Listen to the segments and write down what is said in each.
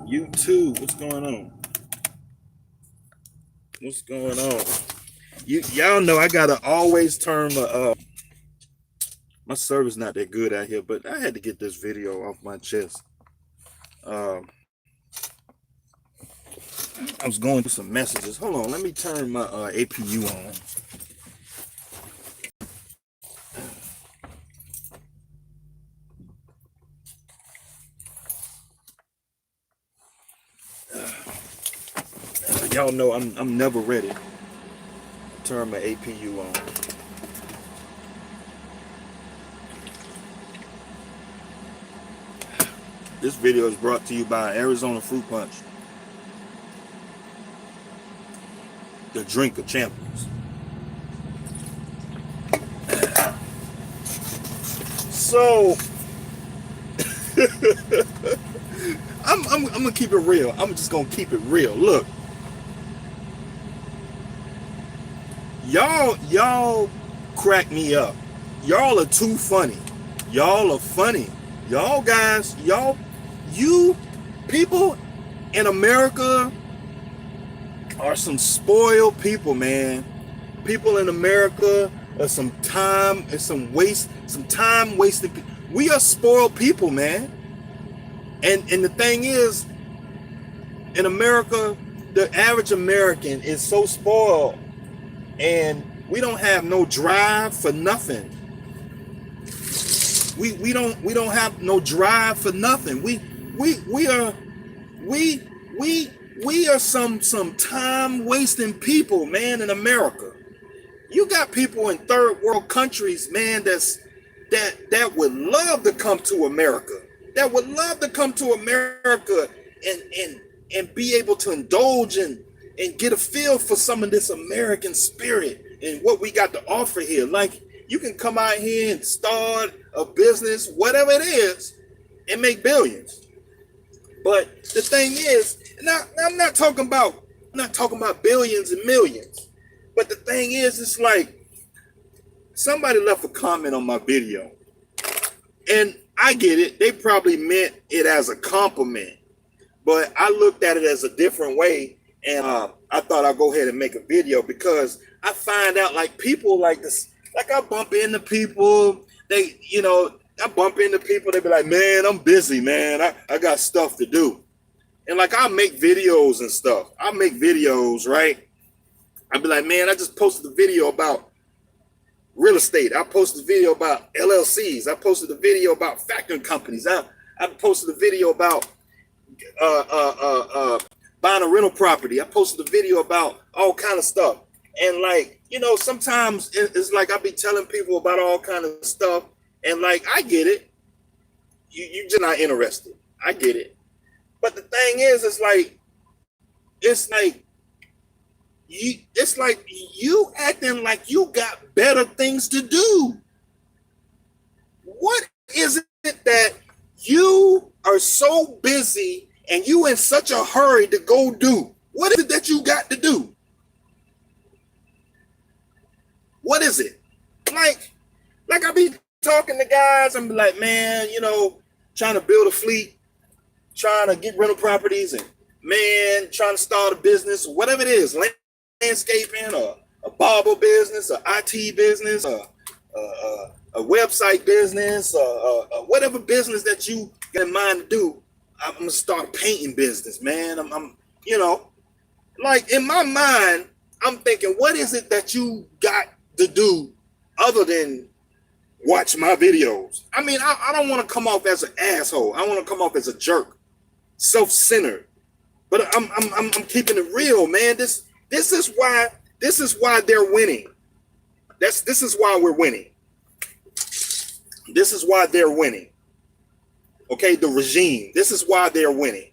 YouTube, what's going on? What's going on? Y'all know I gotta always turn my service not that good out here, but I had to get this video off my chest. Um, I was going through some messages. Hold on, let me turn my APU on. Y'all know I'm never ready to turn my APU on. This video is brought to you by Arizona Fruit Punch, the drink of champions. So I'm gonna keep it real. I'm just gonna keep it real. Look, y'all crack me up. Y'all are too funny. Y'all are funny. Y'all guys, you people in America are some spoiled people, man. People in America are some time and some time wasted. We are spoiled people, man. And the thing is, in America, the average American is so spoiled, and we don't have no drive for nothing. We don't have no drive for nothing. We are some time wasting people, man, in America. You got people in third world countries, man, that would love to come to America. That would love to come to America and be able to indulge and get a feel for some of this American spirit and what we got to offer here. Like, you can come out here and start a business, whatever it is, and make billions. But the thing is, now I'm not talking about billions and millions. But the thing is, it's like somebody left a comment on my video, and I get it. They probably meant it as a compliment, but I looked at it as a different way, and I thought I'd go ahead and make a video because I find out like people like this, like I bump into people, I bump into people, they be like, man, I'm busy, man. I got stuff to do. And like I make videos and stuff. I make videos, right? I'd be like, man, I just posted a video about real estate. I posted a video about LLCs. I posted a video about factoring companies. I posted a video about buying a rental property. I posted a video about all kind of stuff. And like, sometimes it's like I be telling people about all kind of stuff. And like, I get it. You just not interested. I get it. But the thing is, it's like you acting like you got better things to do. What is it that you are so busy and you in such a hurry to go do? What is it that you got to do? What is it? Like I be talking to guys and be like, man, trying to build a fleet, trying to get rental properties, and man, trying to start a business, whatever it is, landscaping, or a barber business, a IT business, a website business, whatever business that you get in mind to do. I'm gonna start a painting business, man. I'm like in my mind, I'm thinking, what is it that you got to do other than watch my videos? I mean, I don't want to come off as an asshole. I want to come off as a jerk, self-centered. But I'm keeping it real, man. This is why they're winning. This is why we're winning. This is why they're winning. Okay, the regime. This is why they're winning.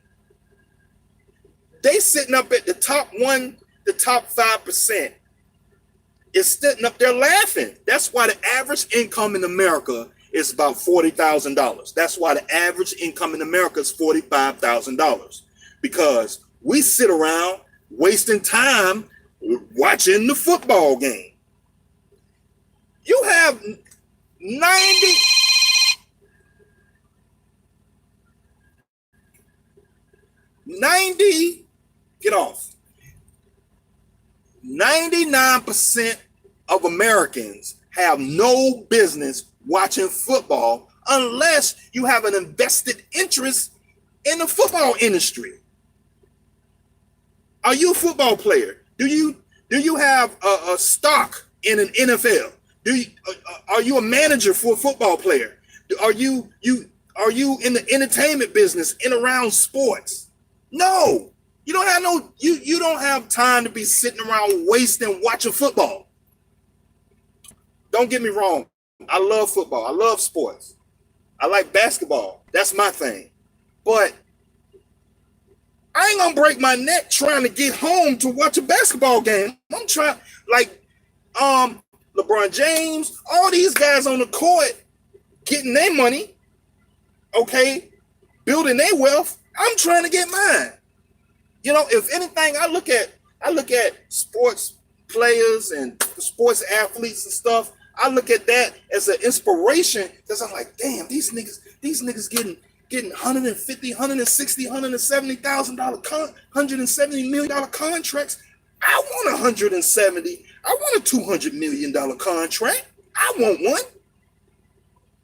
They sitting up at the top 5% is sitting up there laughing. That's why the average income in America is about $40,000. That's why the average income in America is $45,000. Because we sit around wasting time watching the football game. You have 90 90, get off. 99% of Americans have no business watching football unless you have an invested interest in the football industry. Are you a football player? Do you have a stock in an NFL? Are you a manager for a football player? Are you in the entertainment business in around sports? No. You don't have time to be sitting around wasting watching football. Don't get me wrong. I love football. I love sports. I like basketball. That's my thing. But I ain't gonna break my neck trying to get home to watch a basketball game. I'm trying, like, LeBron James, all these guys on the court getting their money, okay, building their wealth. I'm trying to get mine. You know, if anything, I look at sports players and sports athletes and stuff. I look at that as an inspiration because I'm like, damn, these niggas getting $150, $160, $170,000, $170 million contracts. I want $170. I want a $200 million contract. I want one.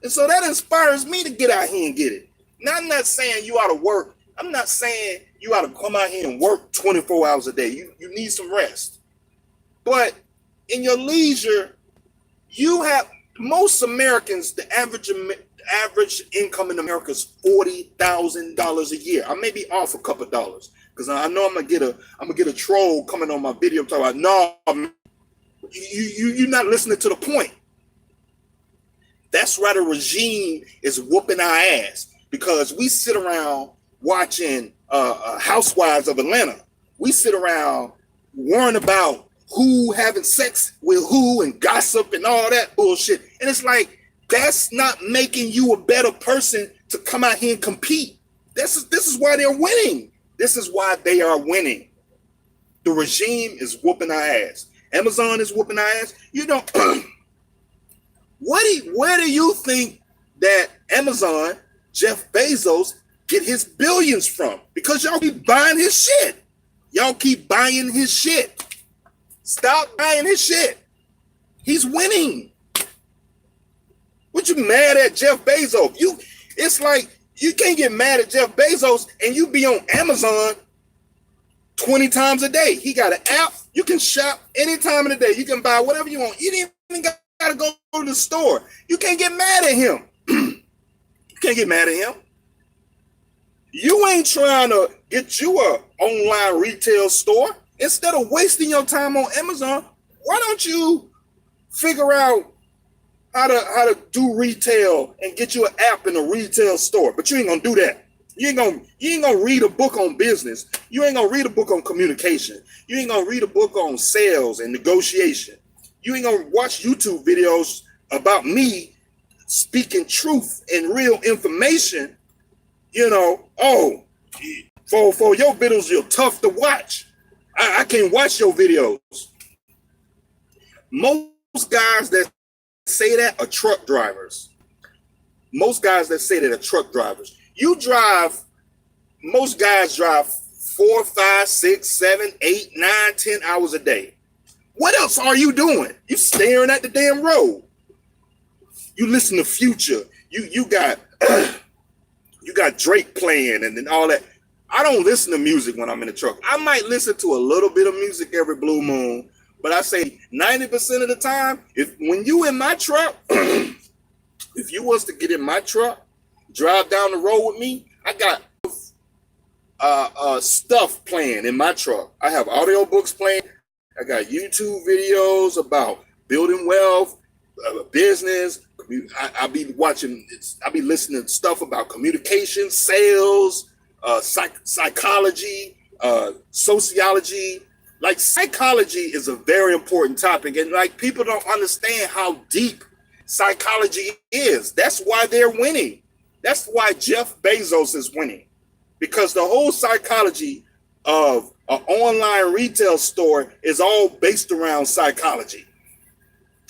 And so that inspires me to get out here and get it. Now, I'm not saying you ought to work. I'm not saying you ought to come out here and work 24 hours a day. You need some rest. But in your leisure, you have, most Americans, the average income in America is $40,000 a year. I may be off a couple of dollars because I know I'm gonna get a troll coming on my video talking about, no, you're not listening to the point. That's why the regime is whooping our ass, because we sit around watching Housewives of Atlanta. We sit around worrying about who having sex with who and gossip and all that bullshit. And it's like, that's not making you a better person to come out here and compete. This is why they're winning. This is why they are winning. The regime is whooping our ass. Amazon is whooping our ass. You know, where do you think that Amazon, Jeff Bezos, get his billions from? Because y'all keep buying his shit. Y'all keep buying his shit. Stop buying his shit. He's winning. What you mad at Jeff Bezos? It's like you can't get mad at Jeff Bezos and you be on Amazon 20 times a day. He got an app. You can shop any time of the day. You can buy whatever you want. You didn't even got to go to the store. You can't get mad at him. You can't get mad at him. You ain't trying to get you a online retail store. Instead of wasting your time on Amazon, why don't you figure out how to do retail and get you an app in a retail store? But you ain't gonna do that. You ain't gonna read a book on business. You ain't gonna read a book on communication. You ain't gonna read a book on sales and negotiation. You ain't gonna watch YouTube videos about me speaking truth and real information. You know, for your videos, you're tough to watch. I can't watch your videos. Most guys that say that are truck drivers. Most guys that say that are truck drivers. Most guys drive 4, 5, 6, 7, 8, 9, 10 hours a day. What else are you doing? You staring at the damn road. You listen to Future. You got you got Drake playing and all that. I don't listen to music when I'm in the truck. I might listen to a little bit of music every blue moon, but I say 90% of the time, when you in my truck, if you was to get in my truck, drive down the road with me, I got stuff playing in my truck. I have audiobooks playing. I got YouTube videos about building wealth, business. I be listening to stuff about communication, sales, psychology, sociology. Like, psychology is a very important topic, and like, people don't understand how deep psychology is. That's why they're winning. That's why Jeff Bezos is winning, because the whole psychology of an online retail store is all based around psychology.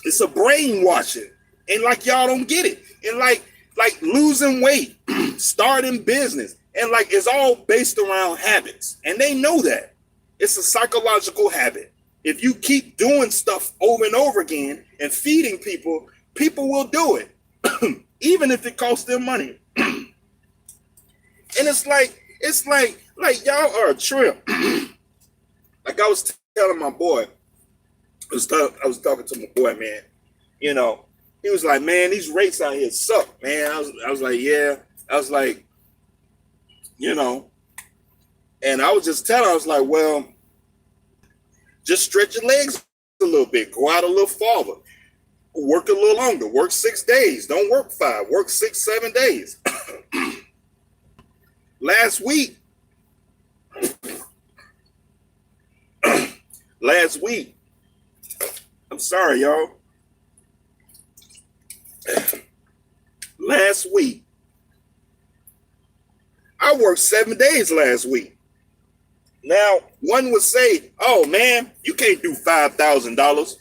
It's a brainwashing, and like, y'all don't get it. And like losing weight, starting business, And like it's all based around habits. And they know that. It's a psychological habit. If you keep doing stuff over and over again and feeding people, people will do it. Even if it costs them money. And it's like y'all are a trip. Like I was telling my boy, I was talking to my boy, man. You know, he was like, man, these rates out here suck, man. I was like, yeah. I was like, you know, and I was just telling, I was like, well, just stretch your legs a little bit, go out a little farther, work a little longer, work 6 days, don't work 5, work 6, 7 days. Last week, I'm sorry, y'all. Last week, I worked 7 days last week. Now, one would say, oh man, you can't do $5,000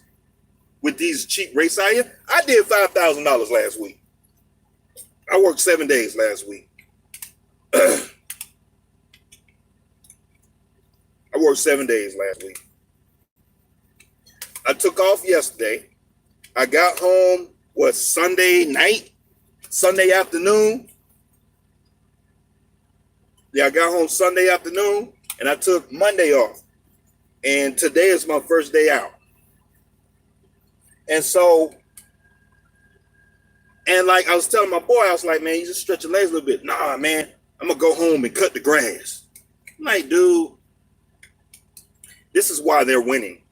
with these cheap rates out here. I did $5,000 last week. I worked 7 days last week. I worked 7 days last week. I took off yesterday. I got home, Sunday night? Sunday afternoon? Yeah, I got home Sunday afternoon and I took Monday off. And today is my first day out. And so, and like I was telling my boy, I was like, man, you just stretch your legs a little bit. Nah, man, I'm gonna go home and cut the grass. I'm like, dude, this is why they're winning.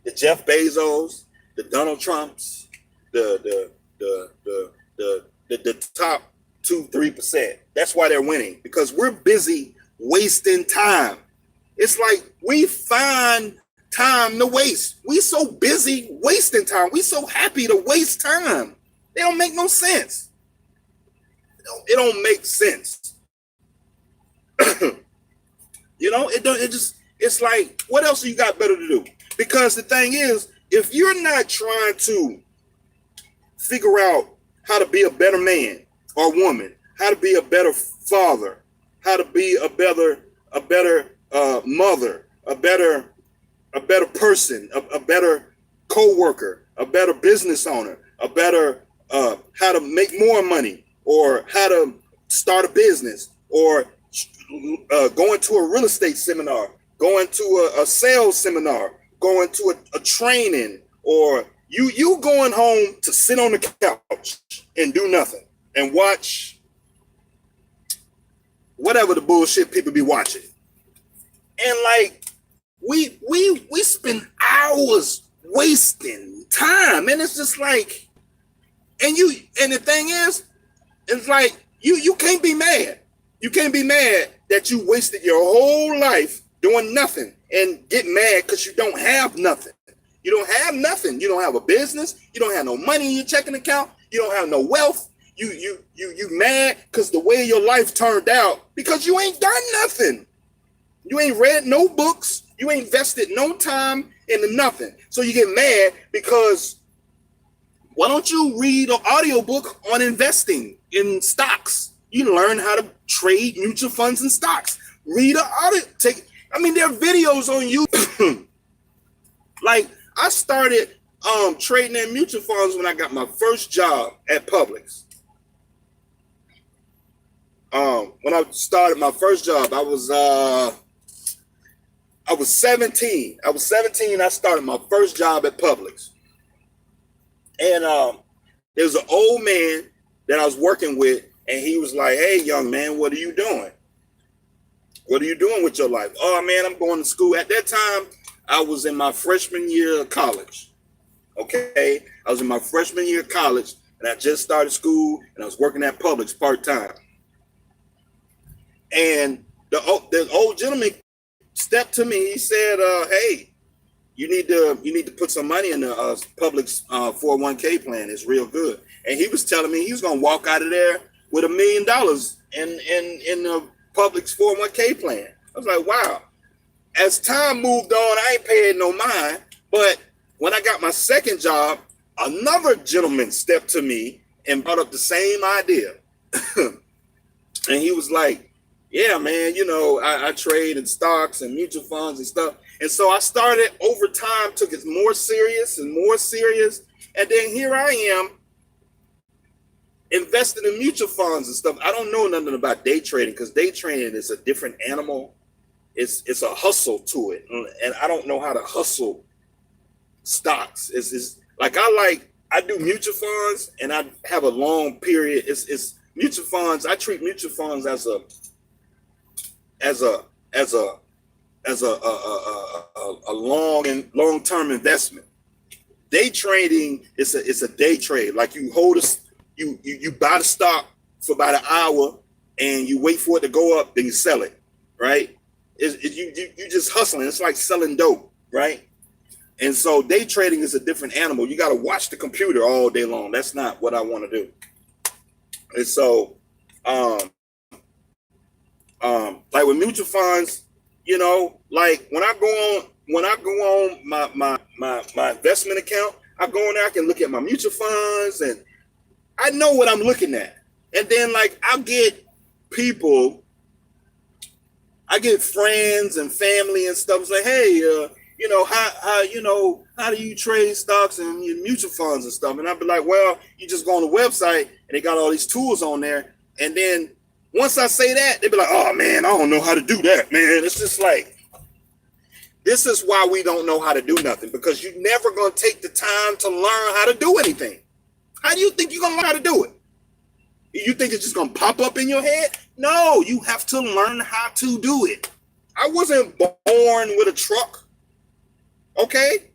The Jeff Bezos, the Donald Trumps, the top 2-3%. That's why they're winning, because we're busy wasting time. It's like we find time to waste. We so busy wasting time. We so happy to waste time. They don't make no sense. It don't make sense. You know, it's like, what else you got better to do? Because the thing is, if you're not trying to figure out how to be a better man or woman, how to be a better father, how to be a better mother, a better person, a better co-worker, a better business owner, a better how to make more money, or how to start a business, or going to a real estate seminar, going to a sales seminar, going to a training, or you going home to sit on the couch and do nothing and watch whatever the bullshit people be watching. And like we spend hours wasting time, and it's just like, and the thing is, it's like you can't be mad. You can't be mad that you wasted your whole life doing nothing and get mad because you don't have nothing. You don't have nothing. You don't have a business. You don't have no money in your checking account. You don't have no wealth. You mad because the way your life turned out, because you ain't done nothing. You ain't read no books. You ain't invested no time into nothing. So you get mad because why don't you read an audiobook on investing in stocks? You learn how to trade mutual funds and stocks. Read an audio. There are videos on YouTube. Like, I started trading in mutual funds when I got my first job at Publix. When I started my first job, I was 17. I was 17. I started my first job at Publix. And there was an old man that I was working with, and he was like, hey, young man, what are you doing? What are you doing with your life? Oh, man, I'm going to school. At that time, I was in my freshman year of college. Okay? I was in my freshman year of college, and I just started school, and I was working at Publix part-time. And the old gentleman stepped to me. He said, hey, you need to put some money in the Publix 401k plan. It's real good. And he was telling me he was going to walk out of there with $1 million in the Publix 401k plan. I was like, wow. As time moved on, I ain't paid no mind. But when I got my second job, another gentleman stepped to me and brought up the same idea. And he was like, yeah, man, I trade in stocks and mutual funds and stuff. And so I started over time, took it more serious and more serious. And then here I am invested in mutual funds and stuff. I don't know nothing about day trading because day trading is a different animal. It's a hustle to it, and I don't know how to hustle stocks. It's like I do mutual funds, and I have a long period. It's mutual funds. I treat mutual funds as a long term investment. Day trading is a day trade. Like you buy the stock for about an hour and you wait for it to go up, then you sell it, right? You just hustling. It's like selling dope, right? And so day trading is a different animal. You got to watch the computer all day long. That's not what I want to do. And so, like with mutual funds, like when I go on my investment account, I go in there, I can look at my mutual funds and I know what I'm looking at. And then like I get friends and family and stuff. It's like, hey, how do you trade stocks and your mutual funds and stuff? And I'd be like, well, you just go on the website and they got all these tools on there. And then once I say that, they'd be like, oh man, I don't know how to do that, man. It's just like, this is why we don't know how to do nothing, because you're never going to take the time to learn how to do anything. How do you think you're going to learn how to do it? You think it's just going to pop up in your head? No, you have to learn how to do it. I wasn't born with a truck, okay?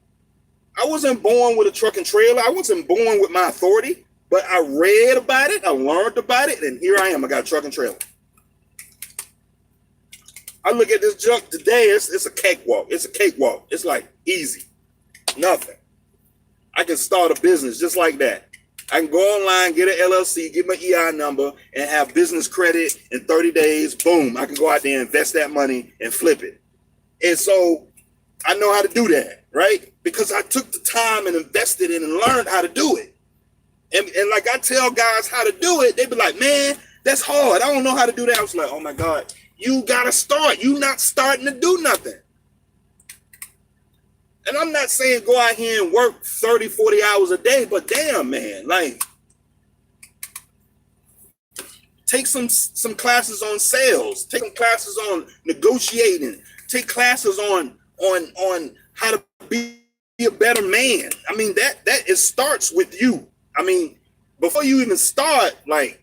I wasn't born with a truck and trailer. I wasn't born with my authority, but I read about it, I learned about it, and here I am. I got a truck and trailer. I look at this junk today, it's a cakewalk. It's a cakewalk. It's like easy, nothing. I can start a business just like that. I can go online, get an LLC, get my EI number, and have business credit in 30 days. Boom, I can go out there and invest that money and flip it. And so I know how to do that, right? Because I took the time and invested in and learned how to do it. And like I tell guys how to do it, they be like, man, that's hard. I don't know how to do that. I was like, oh my God, you got to start. You not starting to do nothing. And I'm not saying go out here and work 30, 40 hours a day, but damn, man, like take some classes on sales, take some classes on negotiating, take classes on how to be a better man. I mean, it starts with you. I mean, before you even start like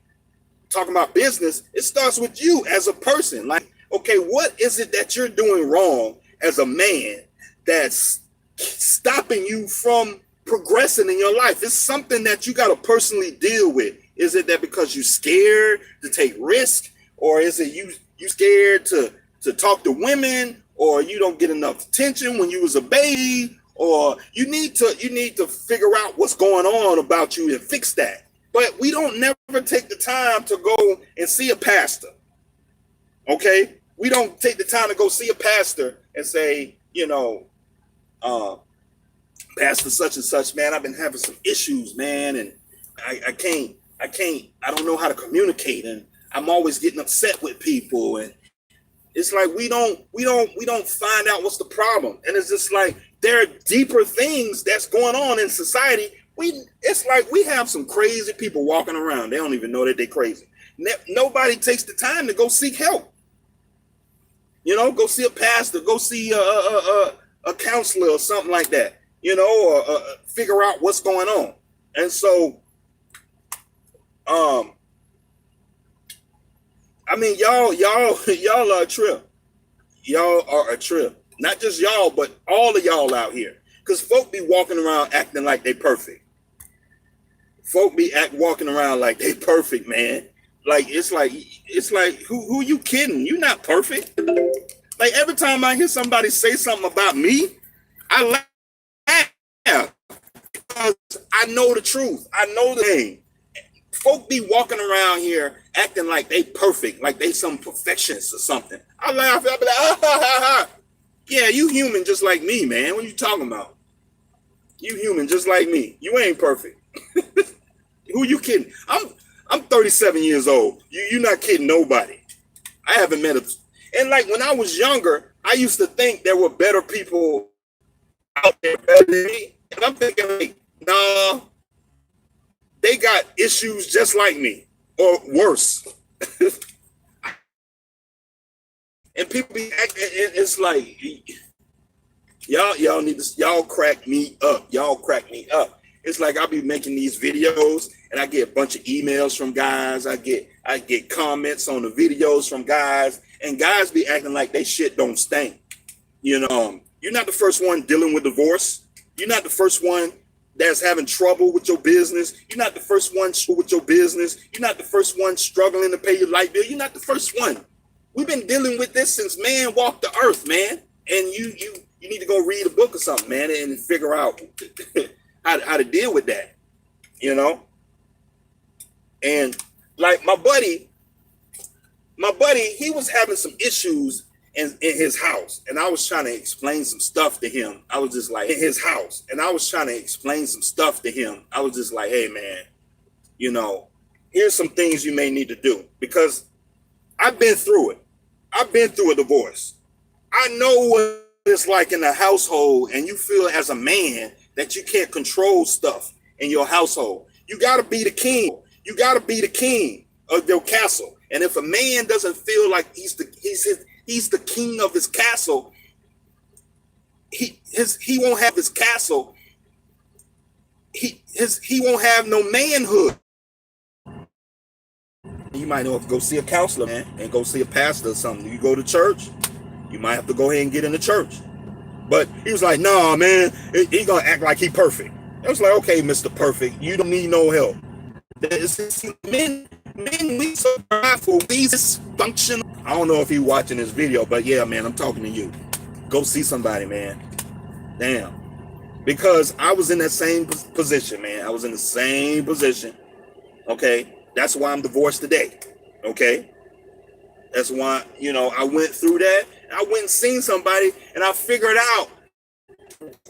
talking about business, it starts with you as a person. Like, okay, what is it that you're doing wrong as a man that's stopping you from progressing in your life? It's something that you got to personally deal with. Is it that because you're scared to take risk, or is it you scared to talk to women, or you don't get enough attention when you was a baby, or you need to figure out what's going on about you and fix that? But we don't never take the time to go and see a pastor. Okay, we don't take the time to go see a pastor and say, Pastor such and such, man, I've been having some issues, man, and I don't know how to communicate, and I'm always getting upset with people, and it's like we don't find out what's the problem. And it's just like there are deeper things that's going on in society. It's like we have some crazy people walking around. They don't even know that they're crazy. Nobody takes the time to go seek help. Go see a pastor, go see a counselor or something like that, or figure out what's going on. And so, I mean, y'all are a trip. Y'all are a trip. Not just y'all, but all of y'all out here. Because folk be walking around acting like they perfect. Folk be walking around like they perfect, man. Like, it's like, who you kidding? You not perfect. Like, every time I hear somebody say something about me, I laugh because I know the truth. I know the thing. Folk be walking around here acting like they perfect, like they some perfectionists or something. I laugh. I be like, ah, ha, ha, ha. Yeah, you human just like me, man. What you talking about? You human just like me. You ain't perfect. Who you kidding? I'm 37 years old. You're not kidding nobody. I haven't met a, and like when I was younger, I used to think there were better people out there better than me. And I'm thinking, like, nah, they got issues just like me or worse. And people be acting, it's like, y'all need to, y'all crack me up. Y'all crack me up. It's like I'll be making these videos and I get a bunch of emails from guys. I get comments on the videos from guys, and guys be acting like they shit don't stink. You know, you're not the first one dealing with divorce. You're not the first one that's having trouble with your business. You're not the first one with your business. You're not the first one struggling to pay your light bill. You're not the first one. We've been dealing with this since man walked the earth, man. And you need to go read a book or something, man, and figure out how to deal with that, you know? And like my buddy, he was having some issues in his house, and I was trying to explain some stuff to him. I was just like, in his house, and I was trying to explain some stuff to him. I was just like, hey, man, you know, here's some things you may need to do, because I've been through it. I've been through a divorce. I know what it's like in a household, and you feel as a man that you can't control stuff in your household. You got to be the king. You got to be the king of your castle. And if a man doesn't feel like he's the king of his castle, he won't have his castle. He won't have no manhood. You might know if to go see a counselor, man, and go see a pastor or something. You go to church, you might have to go ahead and get in the church. But he was like, nah, man, he gonna act like he perfect. I was like, okay, Mr. Perfect, you don't need no help. Men, we so prideful, we dysfunction. I don't know if he watching this video, but yeah, man, I'm talking to you. Go see somebody, man. Damn. Because I was in that same position, man. I was in the same position. Okay. That's why I'm divorced today. Okay. That's why, you know, I went through that. I went and seen somebody, and I figured out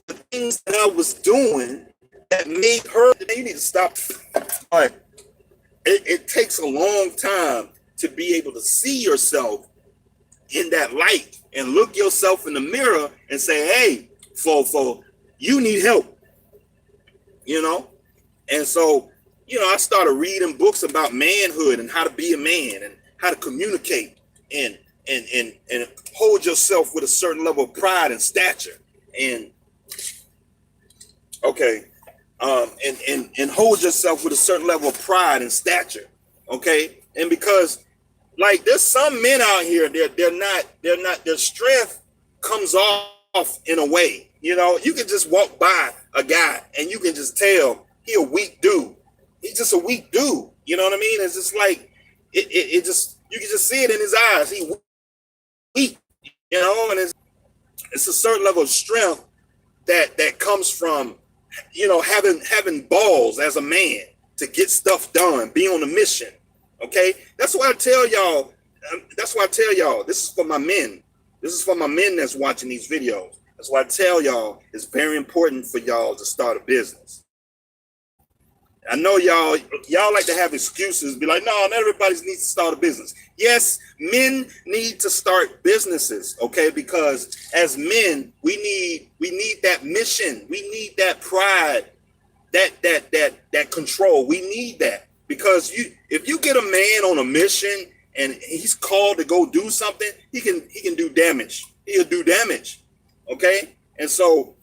the things that I was doing that made her. You need to stop. All right. It takes a long time to be able to see yourself in that light and look yourself in the mirror and say, hey, fofo, you need help. You know? And so, you know, I started reading books about manhood and how to be a man and how to communicate and hold yourself with a certain level of pride and stature. And okay. And hold yourself with a certain level of pride and stature. Okay. And because like there's some men out here, they're not, their strength comes off in a way, you know, you can just walk by a guy and you can just tell he a weak dude. He's just a weak dude. You know what I mean? It's just like, it just, you can just see it in his eyes. He weak, you know, and it's a certain level of strength that comes from, you know, having balls as a man to get stuff done, be on a mission. Okay. That's why I tell y'all, this is for my men. This is for my men that's watching these videos. That's why I tell y'all, it's very important for y'all to start a business. I know y'all like to have excuses, be like, no, not everybody needs to start a business. Yes, men need to start businesses, okay? Because as men, we need that mission. We need that pride, that control. We need that. Because if you get a man on a mission and he's called to go do something, he can do damage. He'll do damage. Okay? And so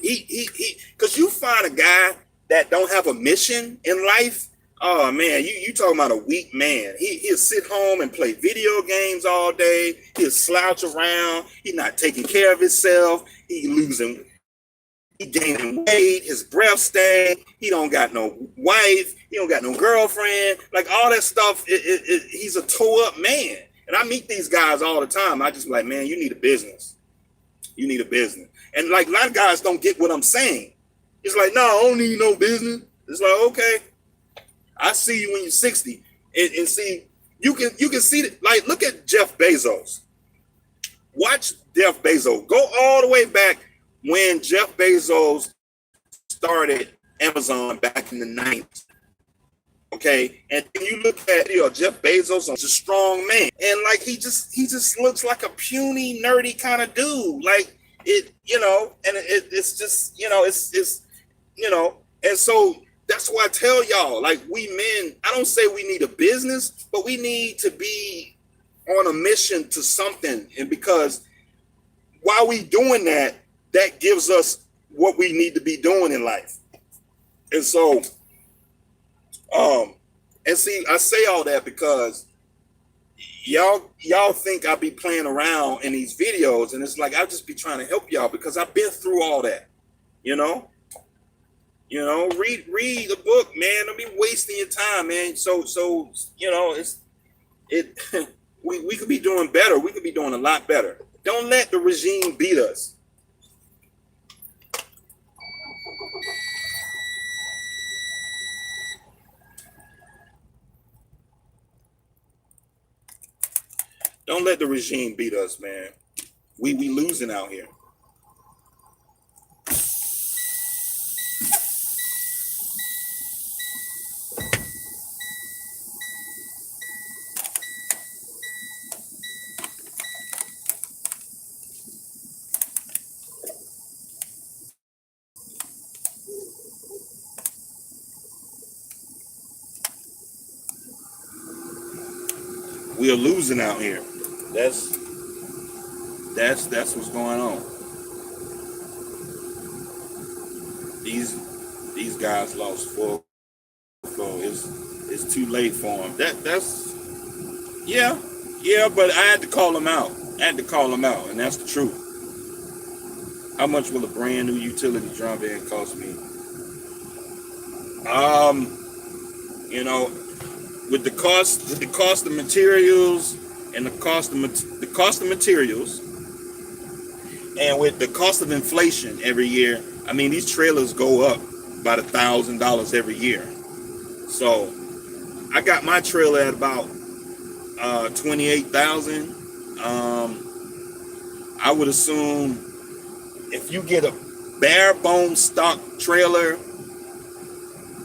he because you find a guy that don't have a mission in life, oh man, you talking about a weak man. He'll sit home and play video games all day. He'll slouch around. He's not taking care of himself. He gaining weight. His breath stank. He don't got no wife. He don't got no girlfriend. Like all that stuff. He's a toe up man. And I meet these guys all the time. I just like, man, you need a business. You need a business. And like a lot of guys don't get what I'm saying. It's like, no, I don't need no business. It's like, okay, I see you when you're 60, and see you can see that. Like, look at Jeff Bezos. Watch Jeff Bezos. Go all the way back when Jeff Bezos started Amazon back in the 90s. Okay, and then you look at Jeff Bezos, he's a strong man, and like he just looks like a puny, nerdy kind of dude. Like and it's just and so that's why I tell y'all, like we men, I don't say we need a business, but we need to be on a mission to something, and because while we doing that, that gives us what we need to be doing in life, and so. And see, I say all that because y'all think I be playing around in these videos, and it's like I just be trying to help y'all because I've been through all that, you know. Read the book, man. Don't be wasting your time, man. So we could be doing better. We could be doing a lot better. Don't let the regime beat us. Don't let the regime beat us, man. We losing out here. We are losing out here. That's what's going on. These guys lost four. It's too late for them. That's yeah, but I had to call them out. And that's the truth. How much will a brand new utility drum band cost me? With the cost of materials and the cost of materials, and with the cost of inflation every year, I mean these trailers go up about $1,000 every year. So I got my trailer at about 28,000. I would assume if you get a bare bones stock trailer,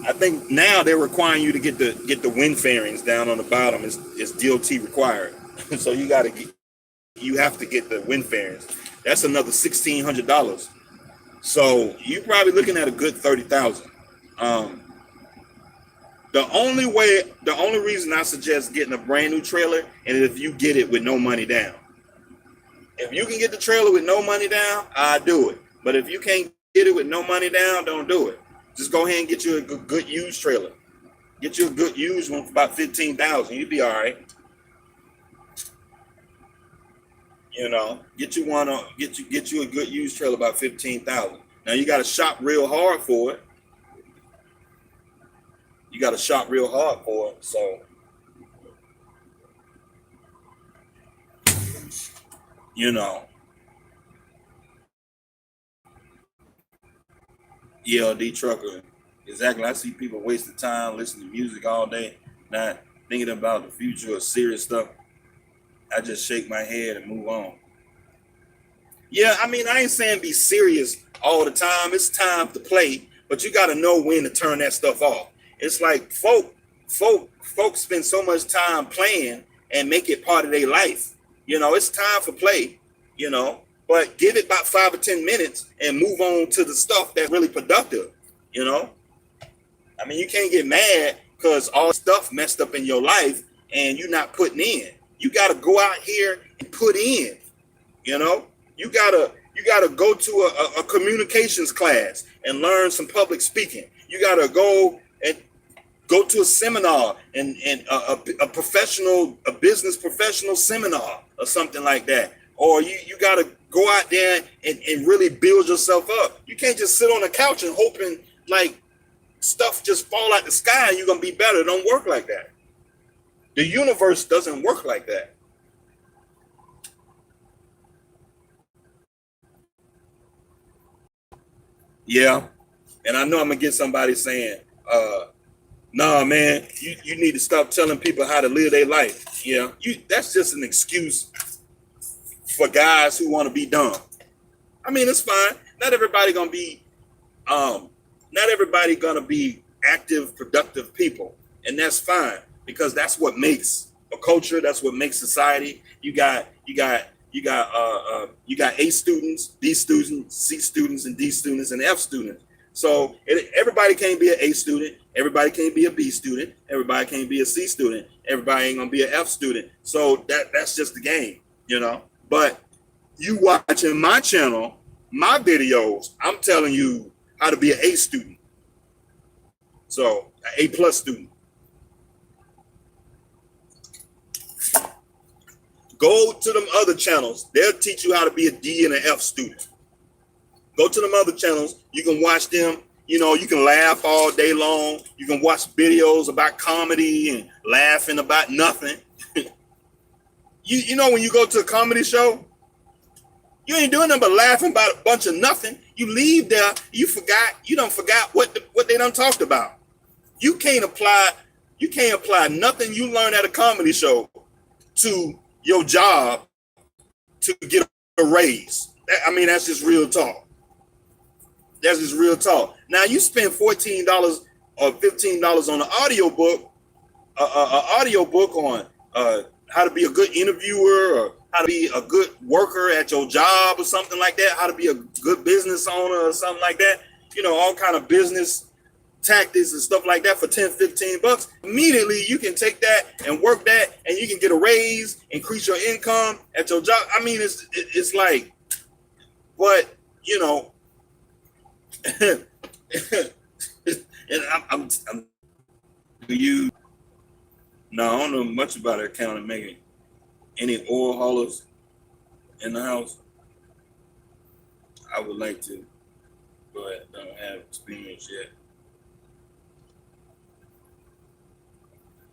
I think now they're requiring you to get the wind fairings down on the bottom. It's DOT required. So you have to get the wind fairings. That's another $1,600. So you're probably looking at a good 30,000. The only reason I suggest getting a brand new trailer is if you get it with no money down. If you can get the trailer with no money down, I do it. But if you can't get it with no money down, don't do it. Just go ahead and get you a good used trailer. Get you a good used one for about 15,000. You'd be all right. Get you a good used trailer about 15,000. Now you got to shop real hard for it. So ELD trucker. Exactly. I see people wasting time listening to music all day, not thinking about the future or serious stuff. I just shake my head and move on. Yeah, I mean, I ain't saying be serious all the time. It's time to play, but you got to know when to turn that stuff off. It's like folks spend so much time playing and make it part of their life. It's time for play, but give it about 5 or 10 minutes and move on to the stuff that's really productive. I mean, you can't get mad because all the stuff messed up in your life and you're not putting in. You got to go out here and put in. You gotta go to a communications class and learn some public speaking. You gotta go to a seminar and a business professional seminar or something like that. Or you gotta go out there and really build yourself up. You can't just sit on the couch and hoping like stuff just fall out the sky and you're gonna be better. It don't work like that. The universe doesn't work like that. Yeah. And I know I'm gonna get somebody saying, nah, man, you need to stop telling people how to live their life. Yeah, that's just an excuse for guys who want to be dumb. I mean, it's fine. Not everybody gonna be active, productive people. and that's fine because that's what makes a culture. That's what makes society. You got A students, B students, C students, and D students, and F students. So everybody can't be an A student. Everybody can't be a B student. Everybody can't be a C student. Everybody ain't gonna be an F student. So that's just the game, you know. But you watching my channel, my videos, I'm telling you how to be an A student. So an A plus student. Go to them other channels. They'll teach you how to be a D and an F student. Go to them other channels. You can watch them. You know, you can laugh all day long. You can watch videos about comedy and laughing about nothing. You know, when you go to a comedy show, you ain't doing nothing but laughing about a bunch of nothing. You leave there, you done forgot what they done talked about. You can't apply nothing you learn at a comedy show to your job to get a raise. I mean, that's just real talk. That's just real talk. Now you spend $14 or $15 on an audiobook on how to be a good interviewer or how to be a good worker at your job or something like that, how to be a good business owner or something like that. You know, all kind of business tactics and stuff like that for 10, 15 bucks. Immediately you can take that and work that and you can get a raise, increase your income at your job. I mean, it's like, but you know, and I'm do you no, I don't know much about accounting, making any oil haulers in the house. I would like to, but I don't have experience yet.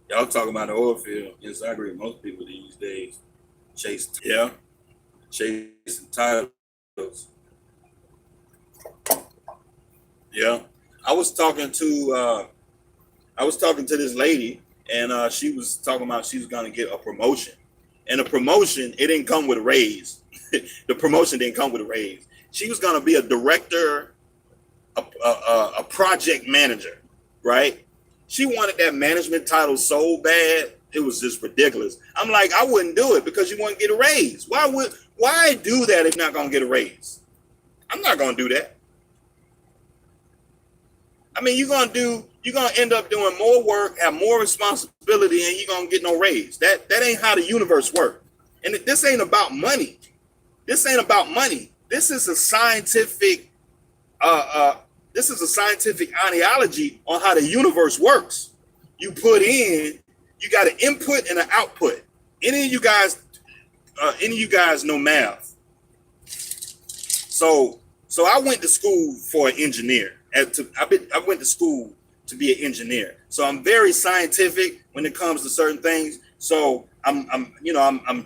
Y'all talking about the oil field. Yes, I agree. Most people these days chasing titles. Yeah. I was talking to this lady, and she was talking about she was gonna get a promotion. And the promotion, it didn't come with a raise. The promotion didn't come with a raise. She was gonna be a director, a project manager, right? She wanted that management title so bad, it was just ridiculous. I'm like, I wouldn't do it because you wouldn't get a raise. Why do that if you're not gonna get a raise? I'm not gonna do that. I mean, you're gonna end up doing more work, have more responsibility, and you're gonna get no raise. That ain't how the universe works. And this ain't about money. This ain't about money. This is a scientific ideology on how the universe works. You put in, you got an input and an output. Any of you guys know math. So I went to school for an engineer. I went to school to be an engineer. So I'm very scientific when it comes to certain things. So I'm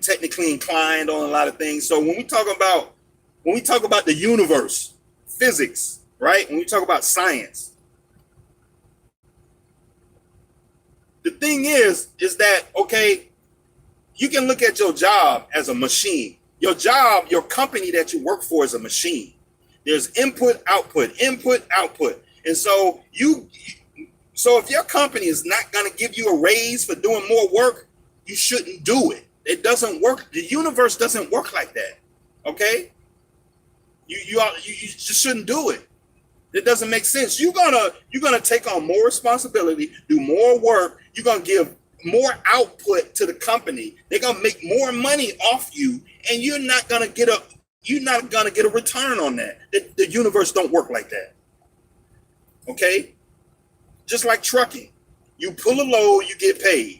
technically inclined on a lot of things. So when we talk about the universe, physics, right? When we talk about science, the thing is that, okay, you can look at your job as a machine. Your job, your company that you work for is a machine. There's input, output. And so if your company is not going to give you a raise for doing more work, you shouldn't do it. It doesn't work. The universe doesn't work like that. Okay? You just shouldn't do it. It doesn't make sense. You're gonna take on more responsibility, do more work. You're gonna give more output to the company. They're gonna make more money off you, and you're not gonna get a return on that. The universe don't work like that. Okay? Just like trucking. You pull a load, you get paid.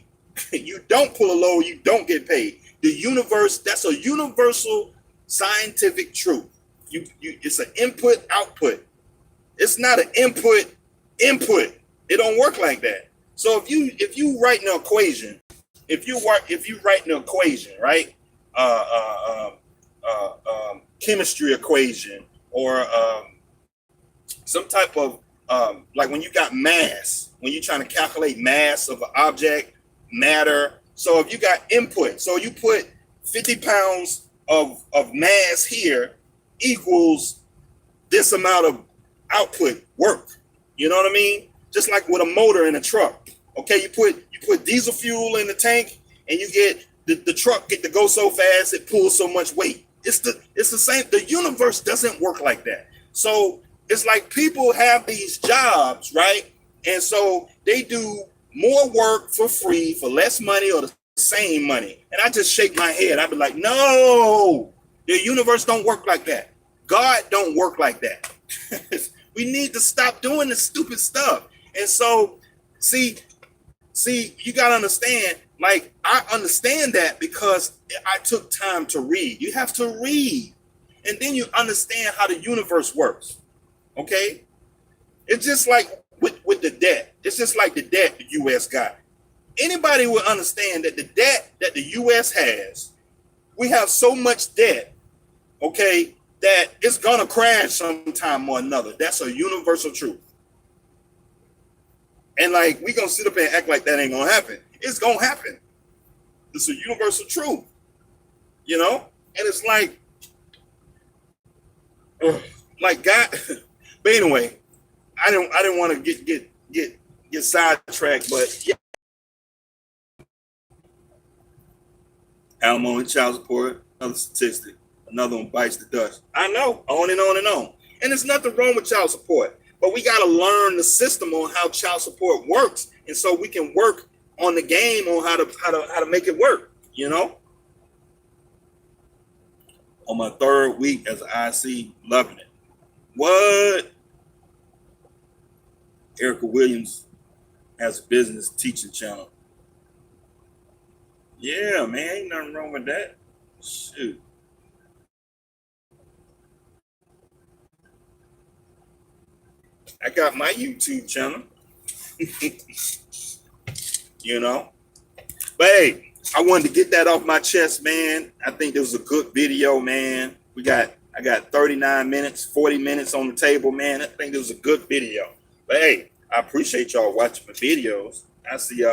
You don't pull a load, you don't get paid. The universe, that's a universal scientific truth. It's an input output. It's not an input. It don't work like that. So if you write an equation, right? Chemistry equation or some type of like when you got mass, when you're trying to calculate mass of an object, matter. So if you got input, so you put 50 pounds of mass here equals this amount of output work. You know what I mean? Just like with a motor in a truck. Okay, you put diesel fuel in the tank, and you get the truck get to go so fast it pulls so much weight. It's the same. The universe doesn't work like that. So it's like people have these jobs, right? And so they do more work for free for less money or the same money. And I just shake my head. I be like, no, the universe don't work like that. God don't work like that. We need to stop doing this stupid stuff. And so, see, you gotta understand. Like, I understand that because I took time to read. You have to read, and then you understand how the universe works. Okay, it's just like with the debt. It's just like the debt the U.S. got. Anybody will understand that the debt that the U.S. has, we have so much debt, okay, that it's gonna crash sometime or another. That's a universal truth. And like, we gonna sit up and act like that ain't gonna happen. It's gonna happen. It's a universal truth, you know? And it's like God. But anyway, I didn't want to get sidetracked, but yeah. Alimony, child support, another statistic. Another one bites the dust. I know, on and on and on. And there's nothing wrong with child support, but we got to learn the system on how child support works, and so we can work on the game on how to make it work. You know, on my third week as an IC, loving it. What? Erica Williams has a business teaching channel. Yeah, man, ain't nothing wrong with that. Shoot. I got my YouTube channel. You know, but hey, I wanted to get that off my chest, man. I think this was a good video, man. I got 39 minutes, 40 minutes on the table, man. I think it was a good video. But hey, I appreciate y'all watching my videos. I see y'all.